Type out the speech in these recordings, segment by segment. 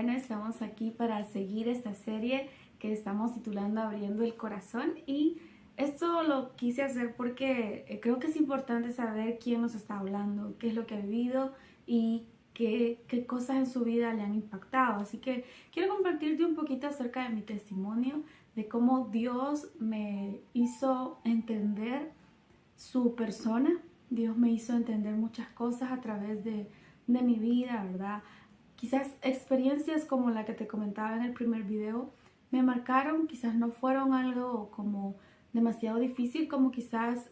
bueno, estamos aquí para seguir esta serie que estamos titulando Abriendo el Corazón y esto lo quise hacer porque creo que es importante saber quién nos está hablando, qué es lo que ha vivido y qué cosas en su vida le han impactado. Así que quiero compartirte un poquito acerca de mi testimonio, de cómo Dios me hizo entender su persona. Dios me hizo entender muchas cosas a través de mi vida, ¿verdad? Quizás experiencias como la que te comentaba en el primer video me marcaron, quizás no fueron algo como demasiado difícil, como quizás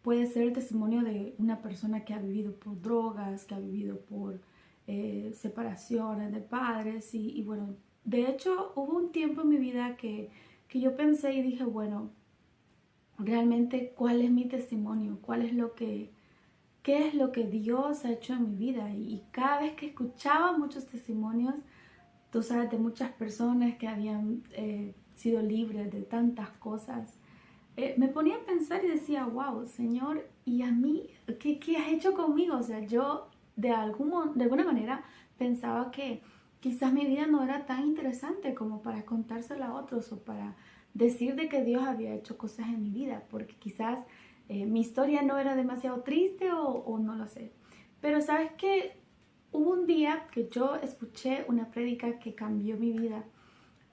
puede ser el testimonio de una persona que ha vivido por drogas, que ha vivido por separaciones de padres y bueno, de hecho hubo un tiempo en mi vida que yo pensé y dije, bueno, realmente cuál es mi testimonio, qué es lo que Dios ha hecho en mi vida. Y cada vez que escuchaba muchos testimonios, tú sabes, de muchas personas que habían sido libres de tantas cosas, me ponía a pensar y decía, wow, Señor, ¿y a mí qué has hecho conmigo? O sea, yo de alguna manera pensaba que quizás mi vida no era tan interesante como para contársela a otros o para decir de que Dios había hecho cosas en mi vida, porque quizás mi historia no era demasiado triste o no lo sé. Pero sabes que hubo un día que yo escuché una prédica que cambió mi vida.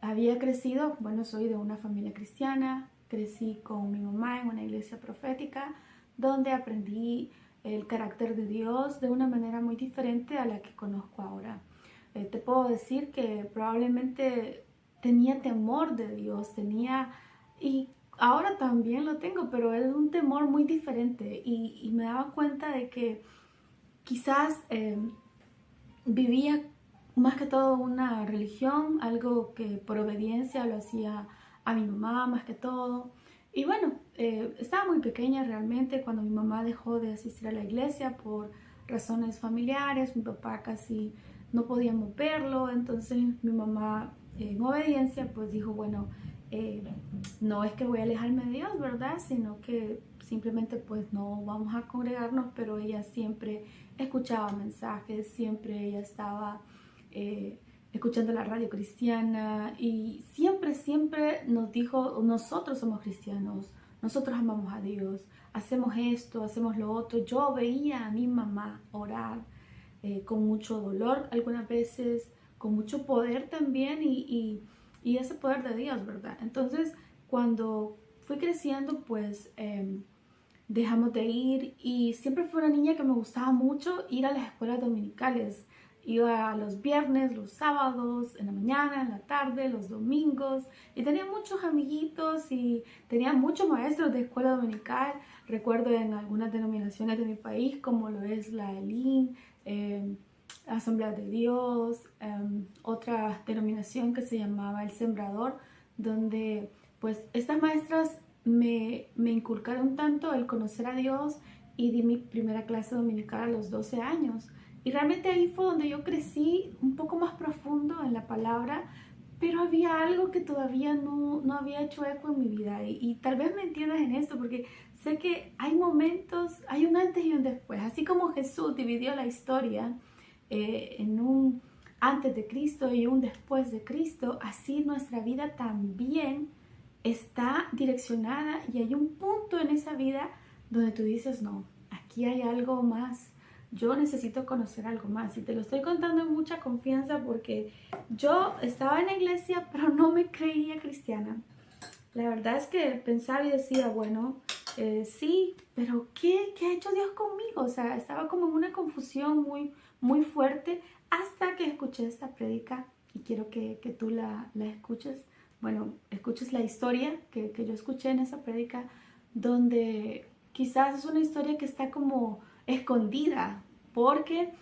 Había crecido, bueno, soy de una familia cristiana, crecí con mi mamá en una iglesia profética donde aprendí el carácter de Dios de una manera muy diferente a la que conozco ahora. Te puedo decir que probablemente tenía temor de Dios, y ahora también lo tengo, pero es un temor muy diferente y me daba cuenta de que quizás vivía más que todo una religión, algo que por obediencia lo hacía a mi mamá más que todo. Y bueno, estaba muy pequeña realmente cuando mi mamá dejó de asistir a la iglesia por razones familiares, mi papá casi no podíamos verlo, entonces mi mamá en obediencia pues dijo, bueno, eh, no es que voy a alejarme de Dios, ¿verdad? Sino que simplemente pues no vamos a congregarnos, pero ella siempre escuchaba mensajes, siempre ella estaba escuchando la radio cristiana y siempre nos dijo, nosotros somos cristianos, nosotros amamos a Dios, hacemos esto, hacemos lo otro. Yo veía a mi mamá orar con mucho dolor algunas veces, con mucho poder también y ese poder de Dios, ¿verdad? Entonces, cuando fui creciendo, pues dejamos de ir y siempre fue una niña que me gustaba mucho ir a las escuelas dominicales. Iba los viernes, los sábados, en la mañana, en la tarde, los domingos y tenía muchos amiguitos y tenía muchos maestros de escuela dominical. Recuerdo en algunas denominaciones de mi país como lo es la ELIN, Asamblea de Dios, otra denominación que se llamaba El Sembrador, donde pues estas maestras me inculcaron tanto el conocer a Dios y di mi primera clase dominical a los 12 años. Y realmente ahí fue donde yo crecí un poco más profundo en la palabra, pero había algo que todavía no había hecho eco en mi vida. Y tal vez me entiendas en esto, porque sé que hay momentos, hay un antes y un después. Así como Jesús dividió la historia en un antes de Cristo y un después de Cristo, así nuestra vida también está direccionada y hay un punto en esa vida donde tú dices, no, aquí hay algo más, yo necesito conocer algo más. Y te lo estoy contando en mucha confianza porque yo estaba en la iglesia, pero no me creía cristiana. La verdad es que pensaba y decía, bueno, sí, pero ¿qué ha hecho Dios conmigo? O sea, estaba como en una confusión muy fuerte hasta que escuché esta prédica y quiero que tú la escuches. Bueno, escuches la historia que yo escuché en esa prédica, donde quizás es una historia que está como escondida, porque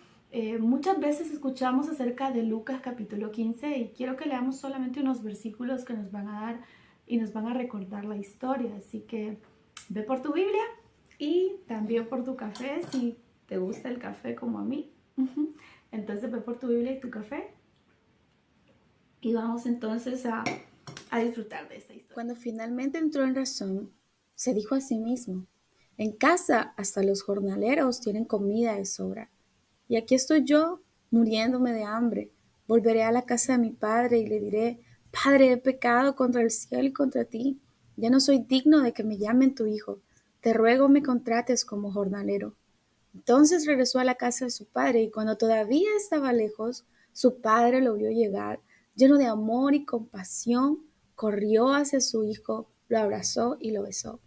muchas veces escuchamos acerca de Lucas capítulo 15 y quiero que leamos solamente unos versículos que nos van a dar y nos van a recordar la historia. Así que ve por tu Biblia y también por tu café si te gusta el café como a mí. Entonces ve por tu Biblia y tu café y vamos entonces a disfrutar de esta historia. Cuando finalmente entró en razón, se dijo a sí mismo, en casa hasta los jornaleros tienen comida de sobra, y aquí estoy yo muriéndome de hambre. Volveré a la casa de mi padre y le diré, Padre, he pecado contra el cielo y contra ti. Ya no soy digno de que me llamen tu hijo. Te ruego me contrates como jornalero. Entonces regresó a la casa de su padre y cuando todavía estaba lejos, su padre lo vio llegar, lleno de amor y compasión, corrió hacia su hijo, lo abrazó y lo besó.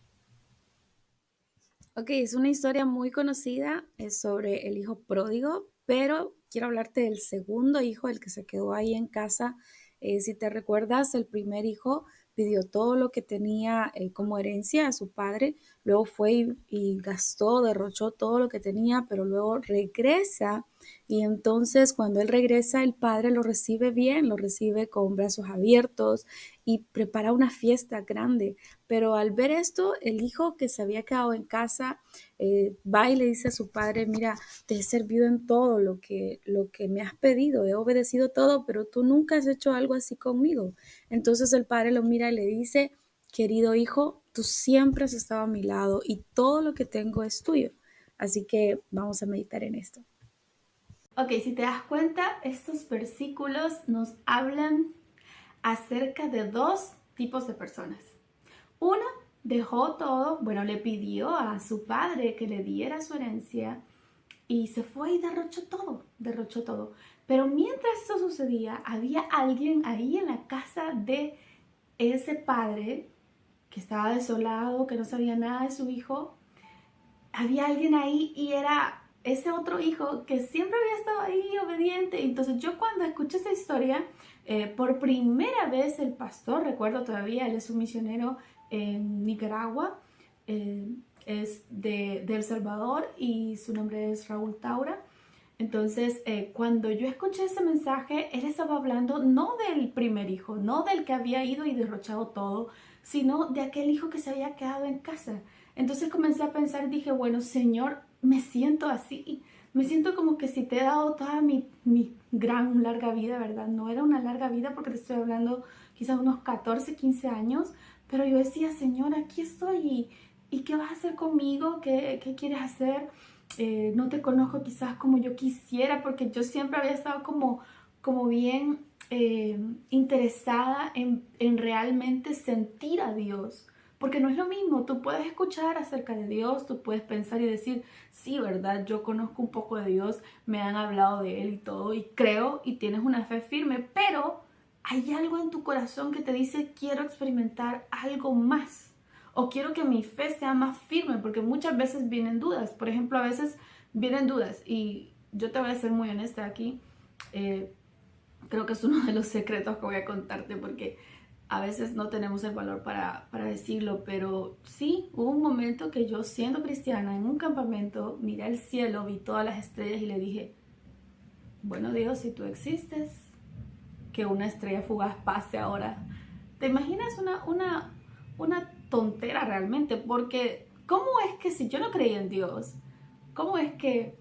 Ok, es una historia muy conocida, es sobre el hijo pródigo, pero quiero hablarte del segundo hijo, el que se quedó ahí en casa. Si te recuerdas, el primer hijo pidió todo lo que tenía como herencia a su padre, luego fue y gastó, derrochó todo lo que tenía, pero luego regresa y entonces cuando él regresa, el padre lo recibe bien, lo recibe con brazos abiertos y prepara una fiesta grande. Pero al ver esto, el hijo que se había quedado en casa va y le dice a su padre, mira, te he servido en todo lo que me has pedido, he obedecido todo, pero tú nunca has hecho algo así conmigo. Entonces el padre lo mira y le dice, querido hijo, tú siempre has estado a mi lado y todo lo que tengo es tuyo. Así que vamos a meditar en esto. Ok, si te das cuenta, estos versículos nos hablan acerca de dos tipos de personas. Uno dejó todo, bueno, le pidió a su padre que le diera su herencia y se fue y derrochó todo, derrochó todo. Pero mientras eso sucedía, había alguien ahí en la casa de ese padre que estaba desolado, que no sabía nada de su hijo. Había alguien ahí y era ese otro hijo que siempre había estado ahí obediente. Entonces yo cuando escuché esta historia, por primera vez el pastor, recuerdo todavía, él es un misionero en Nicaragua, eh, es de El Salvador y su nombre es Raúl Taura. Entonces, cuando yo escuché ese mensaje, él estaba hablando no del primer hijo, no del que había ido y derrochado todo, sino de aquel hijo que se había quedado en casa. Entonces comencé a pensar y dije, bueno, Señor, me siento así. Me siento como que si te he dado toda mi gran larga vida, ¿verdad? No era una larga vida porque te estoy hablando quizás unos 14, 15 años, pero yo decía, Señor, aquí estoy y ¿qué vas a hacer conmigo? ¿Qué quieres hacer? No te conozco quizás como yo quisiera, porque yo siempre había estado como bien interesada en realmente sentir a Dios. Porque no es lo mismo, tú puedes escuchar acerca de Dios, tú puedes pensar y decir, sí, ¿verdad? Yo conozco un poco de Dios, me han hablado de Él y todo, y creo y tienes una fe firme, pero hay algo en tu corazón que te dice, quiero experimentar algo más o quiero que mi fe sea más firme, porque muchas veces vienen dudas. Por ejemplo, a veces vienen dudas y yo te voy a ser muy honesta aquí. eh, Creo que es uno de los secretos que voy a contarte porque a veces no tenemos el valor para decirlo, pero sí, hubo un momento que yo siendo cristiana en un campamento, miré al cielo, vi todas las estrellas y le dije, bueno Dios, si tú existes, que una estrella fugaz pase ahora. ¿Te imaginas una tontera realmente? Porque ¿cómo es que si yo no creía en Dios, cómo es que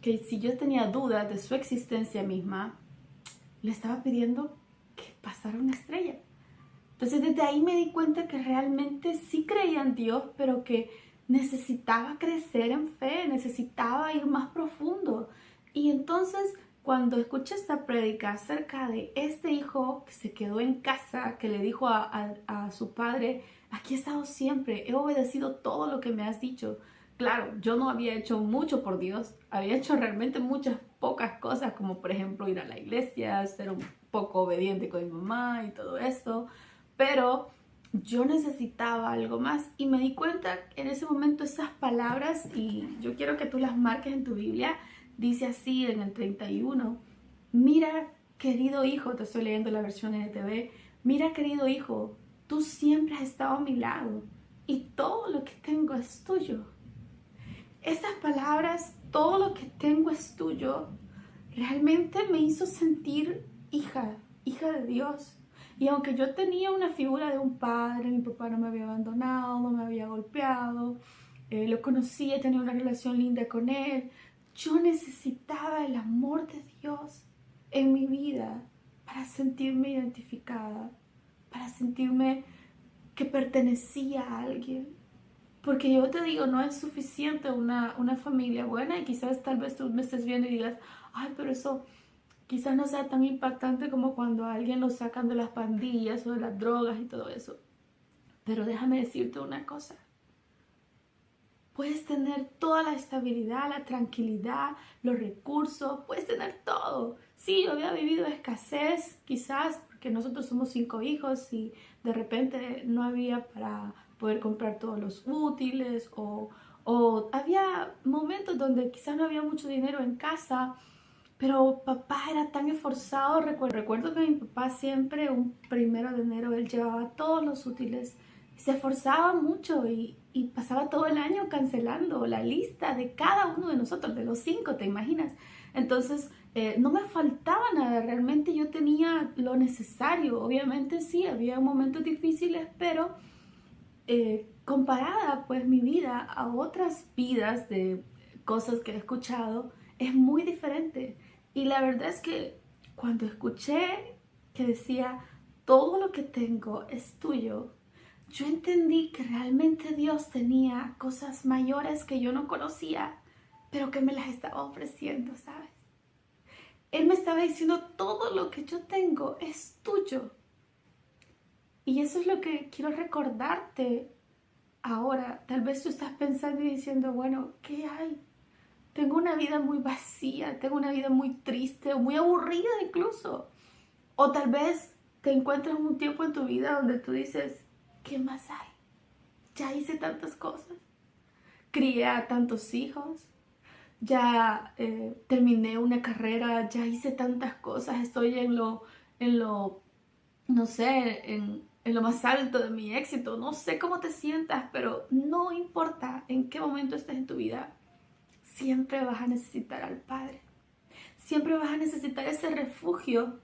si yo tenía dudas de su existencia misma, le estaba pidiendo que pasara una estrella? Entonces desde ahí me di cuenta que realmente sí creía en Dios, pero que necesitaba crecer en fe, necesitaba ir más profundo. Y entonces cuando escuché esta prédica acerca de este hijo que se quedó en casa, que le dijo a su padre, aquí he estado siempre, he obedecido todo lo que me has dicho. Claro, yo no había hecho mucho por Dios, había hecho realmente muchas pocas cosas, como por ejemplo ir a la iglesia, ser un poco obediente con mi mamá y todo esto, pero yo necesitaba algo más y me di cuenta en ese momento esas palabras, y yo quiero que tú las marques en tu Biblia. Dice así en el 31, mira querido hijo, te estoy leyendo la versión NTV, mira querido hijo, tú siempre has estado a mi lado y todo lo que tengo es tuyo. Estas palabras, todo lo que tengo es tuyo, realmente me hizo sentir hija, hija de Dios. Y aunque yo tenía una figura de un padre, mi papá no me había abandonado, no me había golpeado, lo conocía, tenía una relación linda con él, yo necesitaba el amor de Dios en mi vida para sentirme identificada, para sentirme que pertenecía a alguien. Porque yo te digo, no es suficiente una familia buena, y quizás tal vez tú me estés viendo y digas, ay, pero quizás no sea tan impactante como cuando a alguien lo sacan de las pandillas o de las drogas y todo eso. Pero déjame decirte una cosa. Puedes tener toda la estabilidad, la tranquilidad, los recursos, puedes tener todo. Sí, yo había vivido escasez, quizás, porque nosotros somos 5 hijos y de repente no había para poder comprar todos los útiles o había momentos donde quizás no había mucho dinero en casa, pero papá era tan esforzado. Recuerdo que mi papá siempre, un 1 de enero, él llevaba todos los útiles. Se esforzaba mucho y pasaba todo el año cancelando la lista de cada uno de nosotros, de los 5, ¿te imaginas? Entonces, no me faltaba nada, realmente yo tenía lo necesario. Obviamente sí, había momentos difíciles, pero comparada pues mi vida a otras vidas de cosas que he escuchado, es muy diferente. Y la verdad es que cuando escuché que decía, todo lo que tengo es tuyo, yo entendí que realmente Dios tenía cosas mayores que yo no conocía, pero que me las estaba ofreciendo, ¿sabes? Él me estaba diciendo, todo lo que yo tengo es tuyo. Y eso es lo que quiero recordarte ahora. Tal vez tú estás pensando y diciendo, bueno, ¿qué hay? Tengo una vida muy vacía, tengo una vida muy triste o muy aburrida incluso. O tal vez te encuentras un tiempo en tu vida donde tú dices, ¿qué más hay? Ya hice tantas cosas, crié a tantos hijos, ya terminé una carrera, ya hice tantas cosas, estoy no sé, en lo más alto de mi éxito. No sé cómo te sientas, pero no importa en qué momento estés en tu vida, siempre vas a necesitar al Padre. Siempre vas a necesitar ese refugio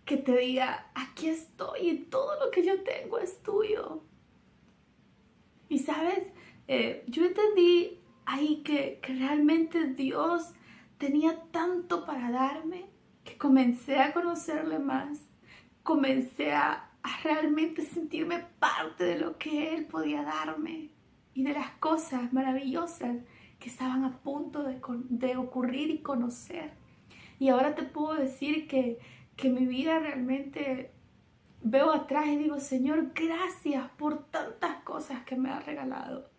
que te diga, aquí estoy y todo lo que yo tengo es tuyo. Y sabes, yo entendí ahí que realmente Dios tenía tanto para darme que comencé a conocerle más, comencé a realmente sentirme parte de lo que Él podía darme y de las cosas maravillosas que estaban a punto de ocurrir y conocer. Y ahora te puedo decir que mi vida realmente veo atrás y digo, Señor, gracias por tantas cosas que me ha regalado.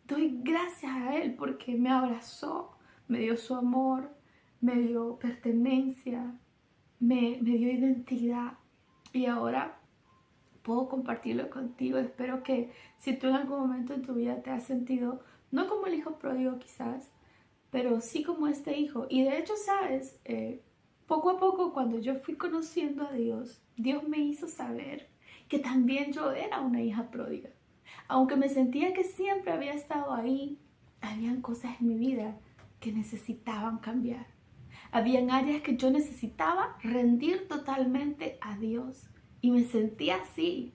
Doy gracias a Él porque me abrazó, me dio su amor, me dio pertenencia, me dio identidad. Y ahora puedo compartirlo contigo. Espero que si tú en algún momento en tu vida te has sentido, no como el hijo pródigo quizás, pero sí como este hijo. Y de hecho, sabes, poco a poco cuando yo fui conociendo a Dios, Dios me hizo saber que también yo era una hija pródiga. Aunque me sentía que siempre había estado ahí, habían cosas en mi vida que necesitaban cambiar. Habían áreas que yo necesitaba rendir totalmente a Dios. Y me sentía así,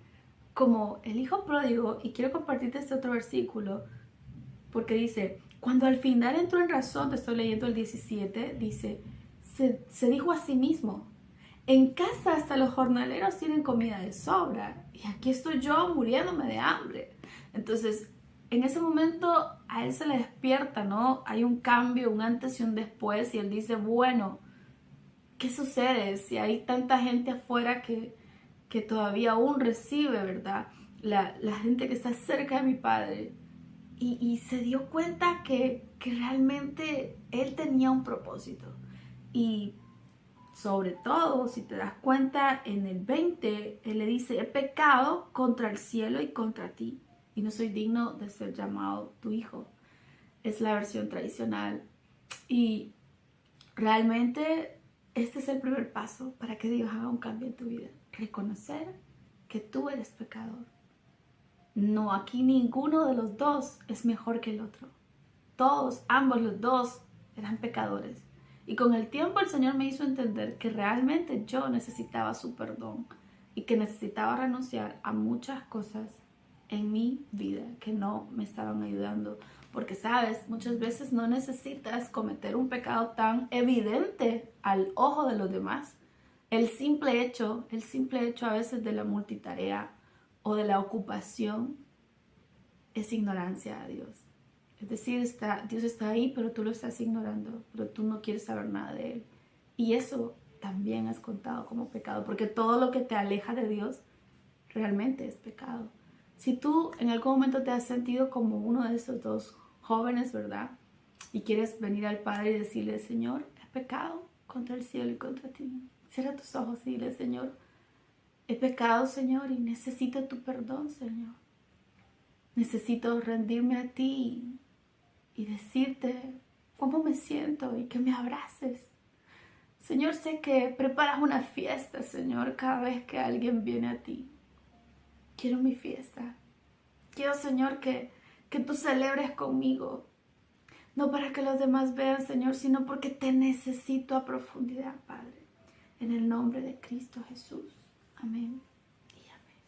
como el hijo pródigo. Y quiero compartirte este otro versículo, porque dice, cuando al final entró en razón, te estoy leyendo el 17, dice, se dijo a sí mismo, en casa hasta los jornaleros tienen comida de sobra y aquí estoy yo muriéndome de hambre. Entonces, en ese momento a él se le despierta, ¿no? Hay un cambio, un antes y un después y él dice, bueno, ¿qué sucede si hay tanta gente afuera que todavía aún recibe, ¿verdad? La gente que está cerca de mi padre. Y se dio cuenta que realmente él tenía un propósito. Y sobre todo, si te das cuenta, en el 20, él le dice, he pecado contra el cielo y contra ti, y no soy digno de ser llamado tu hijo. Es la versión tradicional. Y realmente este es el primer paso para que Dios haga un cambio en tu vida. Reconocer que tú eres pecador. No, aquí ninguno de los dos es mejor que el otro. Todos, ambos los dos, eran pecadores. Y con el tiempo el Señor me hizo entender que realmente yo necesitaba su perdón y que necesitaba renunciar a muchas cosas en mi vida que no me estaban ayudando. Porque, sabes, muchas veces no necesitas cometer un pecado tan evidente al ojo de los demás. El simple hecho a veces de la multitarea o de la ocupación es ignorancia a Dios. Es decir, Dios está ahí, pero tú lo estás ignorando, pero tú no quieres saber nada de Él. Y eso también es contado como pecado, porque todo lo que te aleja de Dios realmente es pecado. Si tú en algún momento te has sentido como uno de esos dos jóvenes, ¿verdad? Y quieres venir al Padre y decirle, Señor, he pecado contra el cielo y contra ti. Cierra tus ojos y dile, Señor, he pecado, Señor, y necesito tu perdón, Señor. Necesito rendirme a ti y decirte cómo me siento y que me abraces. Señor, sé que preparas una fiesta, Señor, cada vez que alguien viene a ti. Quiero mi fiesta. Quiero, Señor, que tú celebres conmigo. No para que los demás vean, Señor, sino porque te necesito a profundidad, Padre. En el nombre de Cristo Jesús. Amén y amén.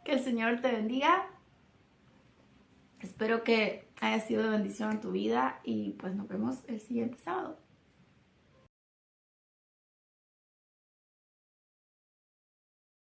Que el Señor te bendiga. Espero que haya sido de bendición en tu vida y pues nos vemos el siguiente sábado.